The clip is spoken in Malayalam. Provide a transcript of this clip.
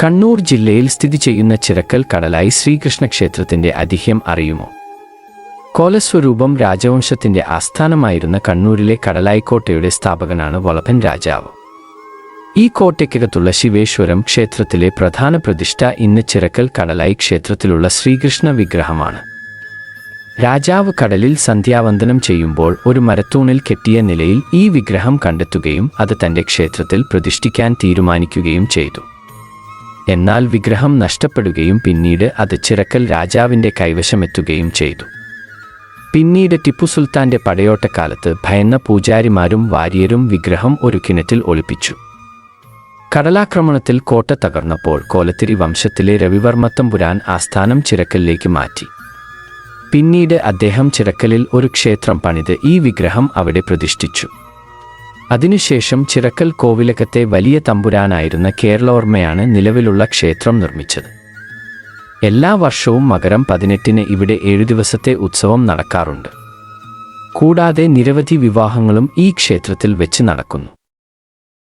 കണ്ണൂർ ജില്ലയിൽ സ്ഥിതി ചെയ്യുന്ന ചിറക്കൽ കടലായി ശ്രീകൃഷ്ണ ക്ഷേത്രത്തിന്റെ ഐതിഹ്യം അറിയുമോ? കോലസ്വരൂപം രാജവംശത്തിന്റെ ആസ്ഥാനമായിരുന്ന കണ്ണൂരിലെ കടലായിക്കോട്ടയുടെ സ്ഥാപകനാണ് വളഭൻ രാജാവ്. ഈ കോട്ടയ്ക്കകത്തുള്ള ശിവേശ്വരം ക്ഷേത്രത്തിലെ പ്രധാന പ്രതിഷ്ഠ ഇന്ന് ചിറക്കൽ കടലായി ക്ഷേത്രത്തിലുള്ള ശ്രീകൃഷ്ണ വിഗ്രഹമാണ്. രാജാവ് കടലിൽ സന്ധ്യാവന്ദനം ചെയ്യുമ്പോൾ ഒരു മരത്തൂണിൽ കെട്ടിയ നിലയിൽ ഈ വിഗ്രഹം കണ്ടെത്തുകയും അത് തന്റെ ക്ഷേത്രത്തിൽ പ്രതിഷ്ഠിക്കാൻ തീരുമാനിക്കുകയും ചെയ്തു. എന്നാൽ വിഗ്രഹം നഷ്ടപ്പെടുകയും പിന്നീട് അത് ചിറക്കൽ രാജാവിന്റെ കൈവശമെത്തുകയും ചെയ്തു. പിന്നീട് ടിപ്പു സുൽത്താന്റെ പടയോട്ടക്കാലത്ത് ഭയന്ന പൂജാരിമാരും വാര്യരും വിഗ്രഹം ഒരു കിണറ്റിൽ ഒളിപ്പിച്ചു. കടലാക്രമണത്തിൽ കോട്ട തകർന്നപ്പോൾ കോലത്തിരി വംശത്തിലെ രവിവർമ്മത്തമ്പുരാൻ ആസ്ഥാനം ചിറക്കലിലേക്ക് മാറ്റി. പിന്നീട് അദ്ദേഹം ചിറക്കലിൽ ഒരു ക്ഷേത്രം പണിത് ഈ വിഗ്രഹം അവിടെ പ്രതിഷ്ഠിച്ചു. അതിനുശേഷം ചിറക്കൽ കോവിലകത്തെ വലിയ തമ്പുരാനായിരുന്ന കേരളവർമ്മയാണ് നിലവിലുള്ള ക്ഷേത്രം നിർമ്മിച്ചത്. എല്ലാ വർഷവും മകരം 18-ന് ഇവിടെ 7 ദിവസത്തെ ഉത്സവം നടക്കാറുണ്ട്. കൂടാതെ നിരവധി വിവാഹങ്ങളും ഈ ക്ഷേത്രത്തിൽ വെച്ച് നടക്കുന്നു.